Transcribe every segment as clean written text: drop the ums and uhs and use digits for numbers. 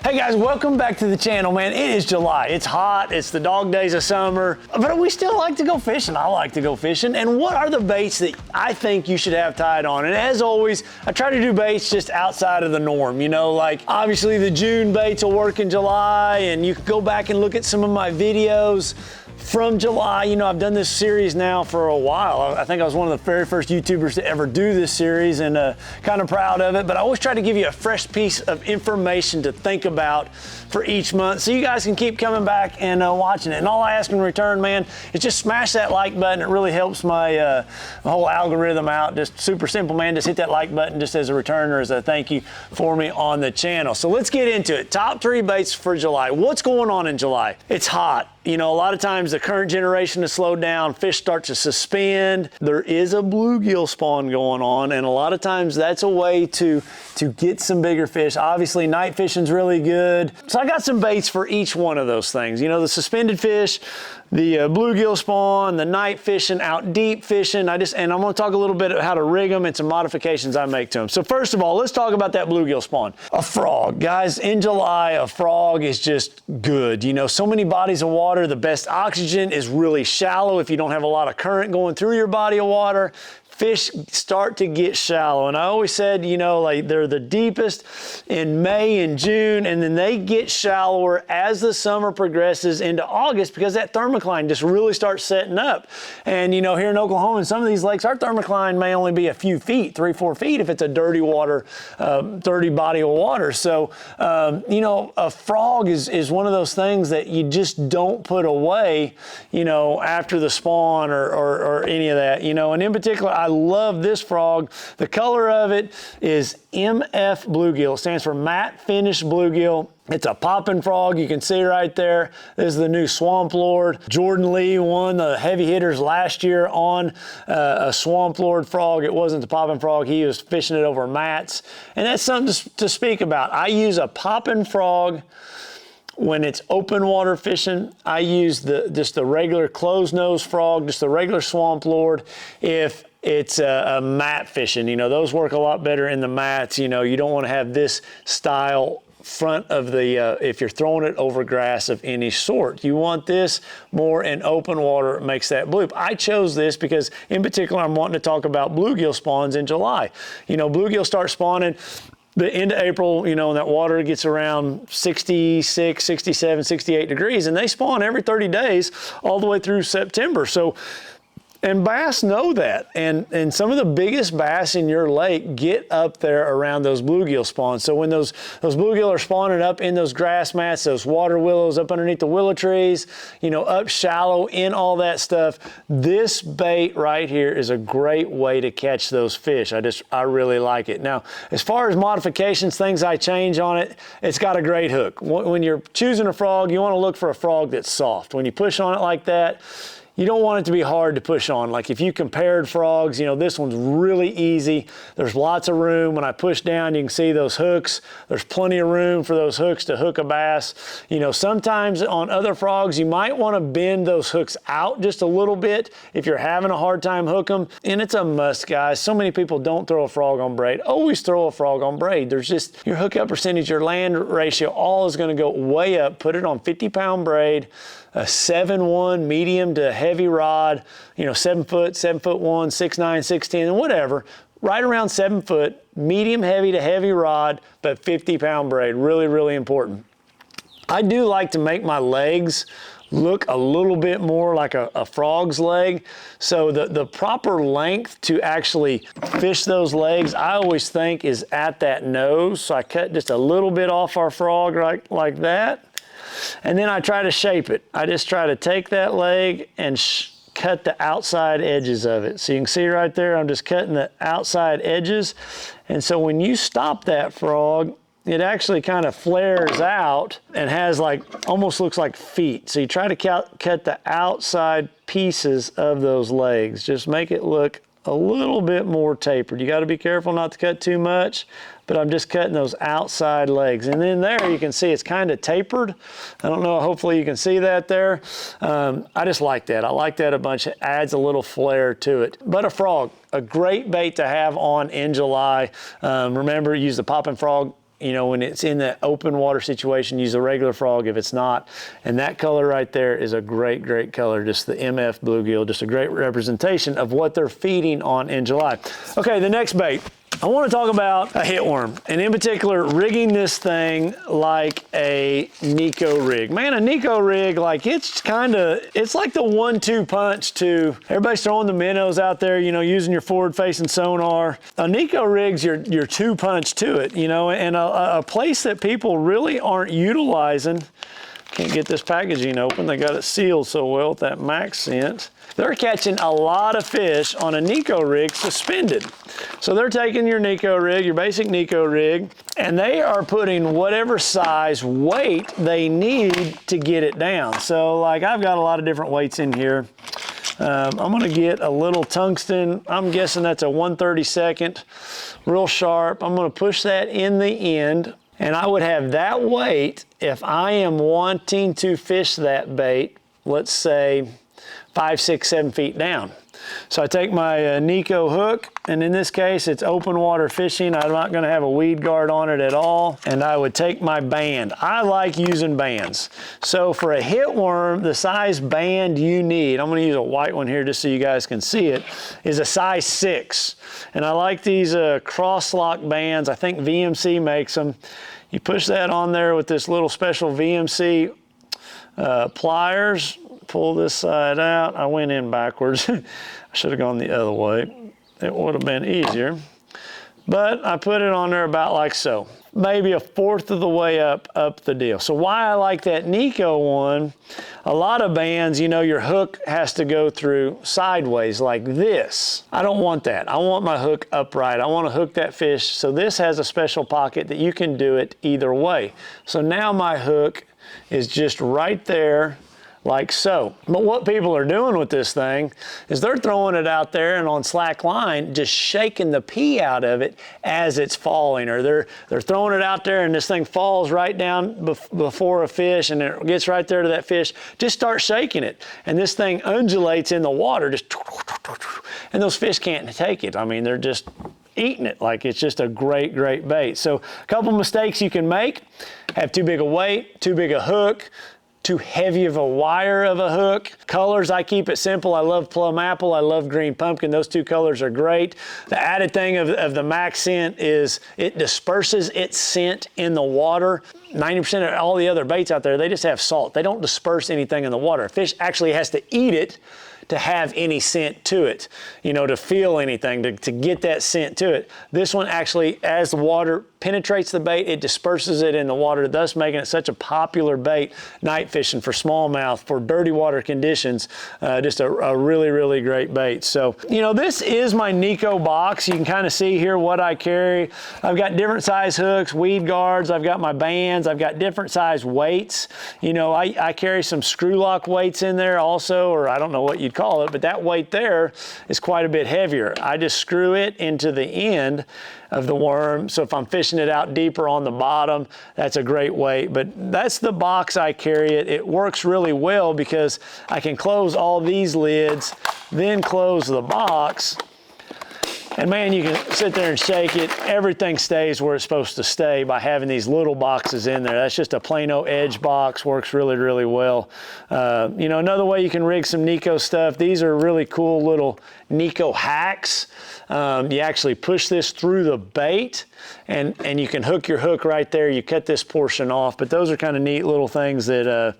Hey guys, welcome back to the channel, man. It is July. It's hot. It's the dog days of summer, but we still like to go fishing. I like to go fishing. And what are the baits that I think you should have tied on? And as always, I try to do baits just outside of the norm. You know, like obviously the June baits will work in July, and you can go back and look at some of my videos from July. You know, I've done this series now for a while. I think I was one of the very first YouTubers to ever do this series, and kind of proud of it. But I always try to give you a fresh piece of information to think about for each month, so you guys can keep coming back and watching it. And all I ask in return, man, is just smash that like button. It really helps my whole algorithm out. Just super simple, man. Just hit that like button just as a return or as a thank you for me on the channel. So let's get into it. Top 3 baits for July. What's going on in July? It's hot. You know, a lot of times the current generation has slowed down, fish start to suspend. There is a bluegill spawn going on, and a lot of times that's a way to get some bigger fish. Obviously, night fishing's really good. So I got some baits for each one of those things. You know, the suspended fish, the bluegill spawn, the night fishing, out deep fishing. And I'm gonna talk a little bit about how to rig them and some modifications I make to them. So first of all, let's talk about that bluegill spawn. A frog. Guys, in July, a frog is just good. You know, so many bodies of water, the best oxygen is really shallow if you don't have a lot of current going through your body of water. Fish start to get shallow, and I always said, you know, like they're the deepest in May and June, and then they get shallower as the summer progresses into August because that thermocline just really starts setting up. And you know, here in Oklahoma, in some of these lakes, our thermocline may only be a few feet, 3-4 feet, if it's a dirty water, dirty body of water. So, you know, a frog is one of those things that you just don't put away, you know, after the spawn or any of that, you know. And in particular, I love this frog. The color of it is MF bluegill. It stands for matte finish bluegill. It's a popping frog. You can see right there. This is the new Swamp Lord. Jordan Lee won the heavy hitters last year on a Swamp Lord frog. It wasn't the popping frog. He was fishing it over mats. And that's something to speak about. I use a popping frog when it's open water fishing. I use just the regular closed nose frog, just the regular Swamp Lord. If it's a mat fishing, you know, those work a lot better in the mats. You know, you don't want to have this style front of the, if you're throwing it over grass of any sort. You want this more in open water. It makes that bloop. I chose this because in particular, I'm wanting to talk about bluegill spawns in July. You know, bluegill start spawning the end of April, you know, and that water gets around 66, 67, 68 degrees, and they spawn every 30 days all the way through September. So, and bass know that, and some of the biggest bass in your lake get up there around those bluegill spawns. So when those bluegill are spawning up in those grass mats, those water willows up underneath the willow trees, you know, up shallow in all that stuff, this bait right here is a great way to catch those fish. I really like it. Now, as far as modifications, things I change on it, it's got a great hook. When you're choosing a frog, you want to look for a frog that's soft. When you push on it like that, you don't want it to be hard to push on. Like if you compared frogs, you know, this one's really easy. There's lots of room. When I push down, you can see those hooks. There's plenty of room for those hooks to hook a bass. You know, sometimes on other frogs, you might want to bend those hooks out just a little bit if you're having a hard time hooking them. And it's a must, guys. So many people don't throw a frog on braid. Always throw a frog on braid. There's just your hookup percentage, your land ratio, all is going to go way up. Put it on 50-pound braid, a 7-1 medium to heavy rod, you know, 7 foot, 7'1", 6'9", 6'10", and whatever. Right around 7 foot, medium heavy to heavy rod, but 50-pound braid. Really, really important. I do like to make my legs look a little bit more like a frog's leg. So the proper length to actually fish those legs, I always think is at that nose. So I cut just a little bit off our frog like that. And then I try to shape it. I just try to take that leg and cut the outside edges of it. So you can see right there, I'm just cutting the outside edges. And so when you stop that frog, it actually kind of flares out and has like, almost looks like feet. So you try to cut the outside pieces of those legs. Just make it look a little bit more tapered. You got to be careful not to cut too much, but I'm just cutting those outside legs. And then there you can see it's kind of tapered. I don't know, hopefully you can see that there. I just like that. I like that a bunch. It adds a little flair to it. But a frog, a great bait to have on in July. Remember, use the popping frog You know, when it's in that open water situation, use a regular frog if it's not. And that color right there is a great, great color. Just the MF bluegill, just a great representation of what they're feeding on in July. Okay, the next bait. I want to talk about a hitworm, and in particular, rigging this thing like a Nico rig. Man, a Nico rig, like it's like the 1-2 punch to, everybody's throwing the minnows out there, you know, using your forward-facing sonar. A Nico rig's your 2-punch to it, you know, and a place that people really aren't utilizing. Can't get this packaging open. They got it sealed so well with that Max scent. They're catching a lot of fish on a Nico rig suspended. So they're taking your Nico rig, your basic Nico rig, and they are putting whatever size weight they need to get it down. So like I've got a lot of different weights in here. I'm gonna get a little tungsten. I'm guessing that's a 1/32, real sharp. I'm gonna push that in the end. And I would have that weight if I am wanting to fish that bait, let's say 5, 6, 7 feet down. So I take my Nico hook, and in this case, it's open water fishing. I'm not gonna have a weed guard on it at all. And I would take my band. I like using bands. So for a hitworm, the size band you need, I'm gonna use a white one here just so you guys can see it, is a size 6. And I like these cross-lock bands. I think VMC makes them. You push that on there with this little special VMC pliers. Pull this side out. I went in backwards. I should have gone the other way. It would have been easier. But I put it on there about like so. Maybe a 1/4 of the way up the deal. So why I like that Nico one, a lot of bands, you know, your hook has to go through sideways like this. I don't want that. I want my hook upright. I want to hook that fish. So this has a special pocket that you can do it either way. So now my hook is just right there, like so. But what people are doing with this thing is they're throwing it out there and on slack line, just shaking the pee out of it as it's falling, or they're throwing it out there and this thing falls right down before a fish and it gets right there to that fish. Just start shaking it. And this thing undulates in the water, just, and those fish can't take it. I mean, they're just eating it. Like, it's just a great, great bait. So a couple mistakes you can make: have too big a weight, too big a hook, too heavy of a wire of a hook. Colors, I keep it simple. I love plum apple. I love green pumpkin. Those two colors are great. The added thing of the Max scent is it disperses its scent in the water. 90% of all the other baits out there, they just have salt. They don't disperse anything in the water. A fish actually has to eat it to have any scent to it, you know, to feel anything, to get that scent to it. This one actually, as the water penetrates the bait, it disperses it in the water, thus making it such a popular bait night fishing for smallmouth, for dirty water conditions. Just a really, really great bait. So, you know, this is my Nico box. You can kind of see here what I carry. I've got different size hooks, weed guards, I've got my bands, I've got different size weights. You know, I carry some screw lock weights in there also, or I don't know what you'd call it, but that weight there is quite a bit heavier. I just screw it into the end of the worm. So if I'm fishing it out deeper on the bottom, that's a great weight. But that's the box I carry it. It works really well because I can close all these lids, then close the box. And man, you can sit there and shake it. Everything stays where it's supposed to stay by having these little boxes in there. That's just a plain old edge box, works really, really well. You know, another way you can rig some Nico stuff, these are really cool little Nico hacks. You actually push this through the bait and you can hook your hook right there. You cut this portion off, but those are kind of neat little things that,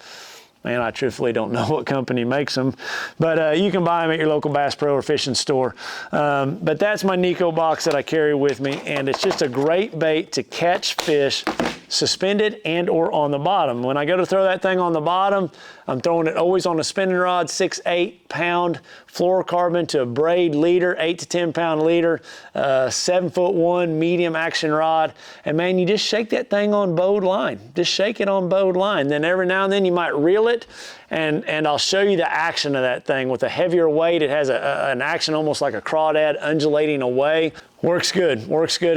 man, I truthfully don't know what company makes them, but you can buy them at your local Bass Pro or fishing store. But that's my Nico box that I carry with me, and it's just a great bait to catch fish suspended and or on the bottom. When I go to throw that thing on the bottom, I'm throwing it always on a spinning rod, 6-8 pound fluorocarbon to a braid leader, 8 to 10 pound leader, 7'1" medium action rod. And man, you just shake that thing on bowed line. Just shake it on bowed line. Then every now and then you might reel it, and I'll show you the action of that thing. With a heavier weight, it has an action almost like a crawdad undulating away. Works good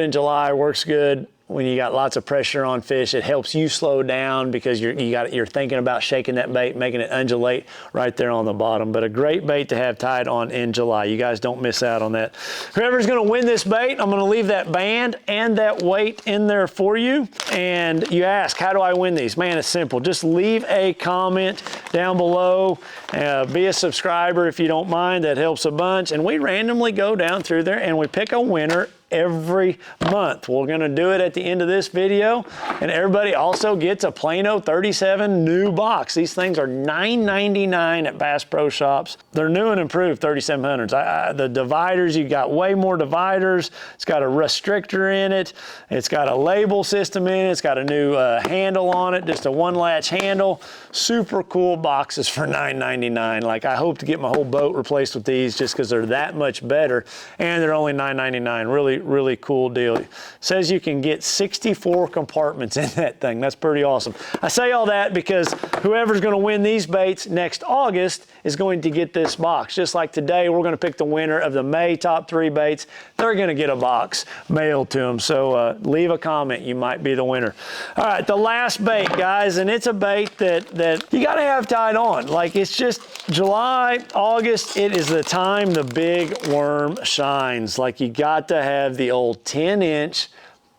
in July, works good when you got lots of pressure on fish, it helps you slow down because you're thinking about shaking that bait, making it undulate right there on the bottom. But a great bait to have tied on in July. You guys don't miss out on that. Whoever's going to win this bait, I'm going to leave that band and that weight in there for you. And you ask, how do I win these? Man, it's simple. Just leave a comment down below. Be a subscriber if you don't mind. That helps a bunch. And we randomly go down through there and we pick a winner every month. We're going to do it at the end of this video, and everybody also gets a Plano 37 new box. These things are $9.99 at Bass Pro Shops. They're new and improved 3700s. The dividers, you got way more dividers. It's got a restrictor in it. It's got a label system in it. It's got a new handle on it, just a one latch handle. Super cool boxes for $9.99. Like, I hope to get my whole boat replaced with these just because they're that much better, and they're only $9.99. Really cool deal. It says you can get 64 compartments in that thing. That's pretty awesome. I say all that because whoever's going to win these baits next August is going to get this box. Just like today, we're going to pick the winner of the May top 3 baits. They're going to get a box mailed to them. So leave a comment. You might be the winner. All right, the last bait, guys, and it's a bait that you got to have tied on. Like, it's just July, August. It is the time the big worm shines. Like, you got to have the old 10-inch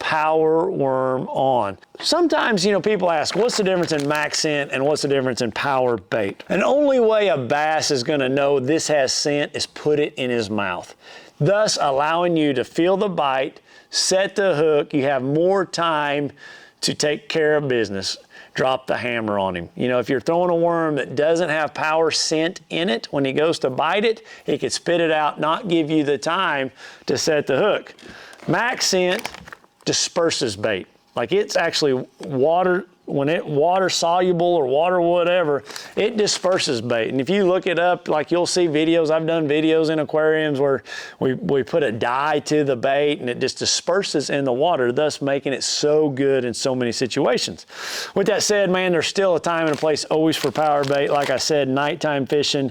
power worm on. Sometimes, you know, people ask, what's the difference in max scent and what's the difference in power bait? And the only way a bass is going to know this has scent is put it in his mouth, thus allowing you to feel the bite, set the hook. You have more time to take care of business. Drop the hammer on him. You know, if you're throwing a worm that doesn't have power scent in it, when he goes to bite it, he could spit it out, not give you the time to set the hook. Max scent disperses bait. Like, it's actually water, when it water soluble or water whatever, it disperses bait. And if you look it up, like, you'll see videos. I've done videos in aquariums where we put a dye to the bait and it just disperses in the water, thus making it so good in so many situations. With that said, man, there's still a time and a place always for power bait. Like I said, nighttime fishing,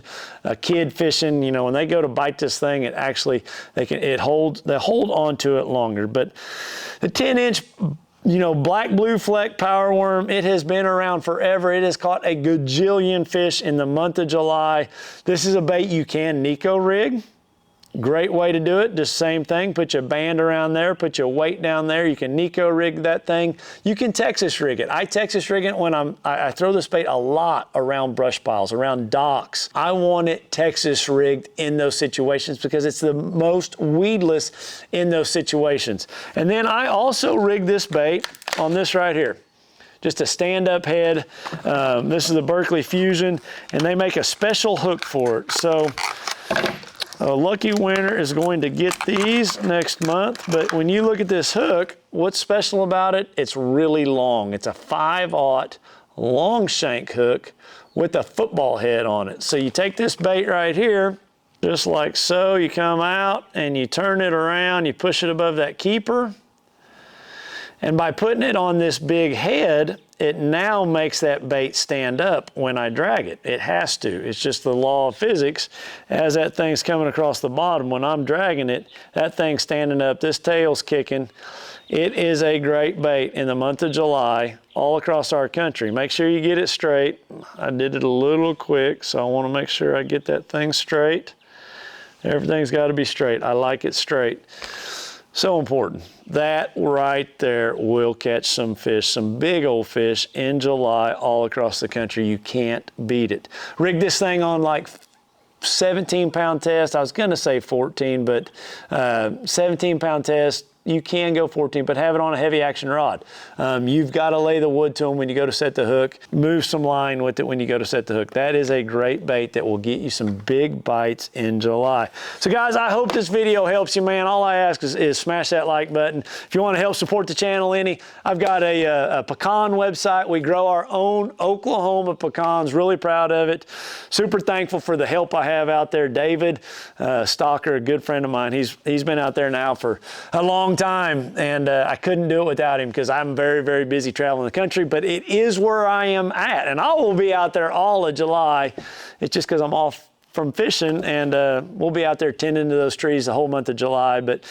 kid fishing, you know, when they go to bite this thing, it actually, they hold on to it longer. But the 10-inch, you know, black blue fleck power worm, it has been around forever. It has caught a gajillion fish in the month of July. This is a bait you can Nico rig. Great way to do it. Just same thing. Put your band around there, put your weight down there. You can Nico rig that thing. You can Texas rig it. I Texas rig it when I throw this bait a lot around brush piles, around docks. I want it Texas rigged in those situations because it's the most weedless in those situations. And then I also rig this bait on this right here. Just a stand-up head. This is the Berkley Fusion, and they make a special hook for it. So a lucky winner is going to get these next month. But when you look at this hook, what's special about it? It's really long. It's a 5/0 long shank hook with a football head on it. So you take this bait right here, just like so. You come out and you turn it around. You push it above that keeper. And by putting it on this big head, it now makes that bait stand up when I drag it. It has to. It's just the law of physics. As that thing's coming across the bottom, when I'm dragging it, that thing's standing up, this tail's kicking. It is a great bait in the month of July all across our country. Make sure you get it straight. I did it a little quick, so I want to make sure I get that thing straight. Everything's got to be straight. I like it straight. So important. That right there will catch some fish, some big old fish in July all across the country. You can't beat it. Rig this thing on like 17-pound test. I was going to say 14, but 17-pound test. You can go 14, but have it on a heavy action rod. You've got to lay the wood to them when you go to set the hook. Move some line with it when you go to set the hook. That is a great bait that will get you some big bites in July. So guys, I hope this video helps you, man. All I ask is smash that like button. If you want to help support the channel any, I've got a pecan website. We grow our own Oklahoma pecans. Really proud of it. Super thankful for the help I have out there. David Stalker, a good friend of mine. He's been out there now for a long time, and I couldn't do it without him because I'm very, very busy traveling the country, but it is where I am at, and I will be out there all of July. It's just because I'm off from fishing, and we'll be out there tending to those trees the whole month of July. But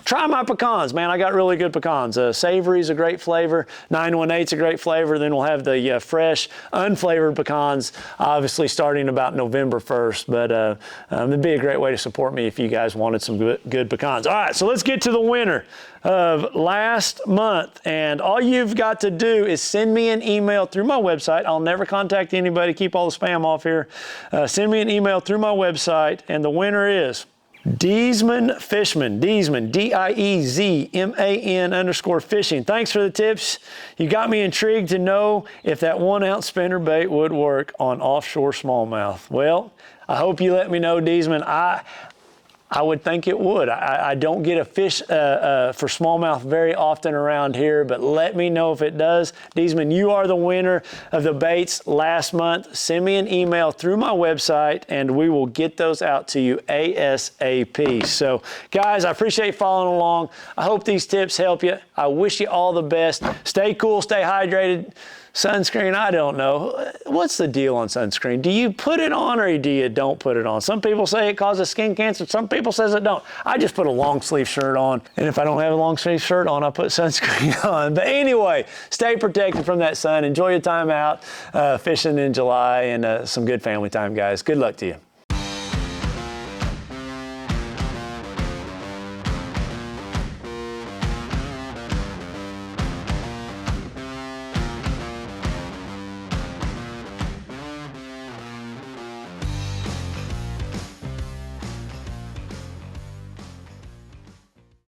try my pecans, man. I got really good pecans. Savory's a great flavor. 918's a great flavor. Then we'll have the fresh, unflavored pecans, obviously starting about November 1st. But it'd be a great way to support me if you guys wanted some good pecans. All right, so let's get to the winner of last month. And all you've got to do is send me an email through my website. I'll never contact anybody. Keep all the spam off here. Send me an email through my website, and the winner is Diezman Fishman, Diezman, DIEZMAN_fishing. Thanks for the tips. You got me intrigued to know if that 1 ounce spinner bait would work on offshore smallmouth. Well, I hope you let me know, Diezman. I would think it would. I don't get a fish for smallmouth very often around here, but let me know if it does. Diezman, you are the winner of the baits last month. Send me an email through my website, and we will get those out to you ASAP. So, guys, I appreciate you following along. I hope these tips help you. I wish you all the best. Stay cool, stay hydrated. Sunscreen, I don't know. What's the deal on sunscreen? Do you put it on or do you don't put it on? Some people say it causes skin cancer. Some people says it don't. I just put a long sleeve shirt on. And if I don't have a long sleeve shirt on, I put sunscreen on. But anyway, stay protected from that sun. Enjoy your time out fishing in July and some good family time, guys. Good luck to you.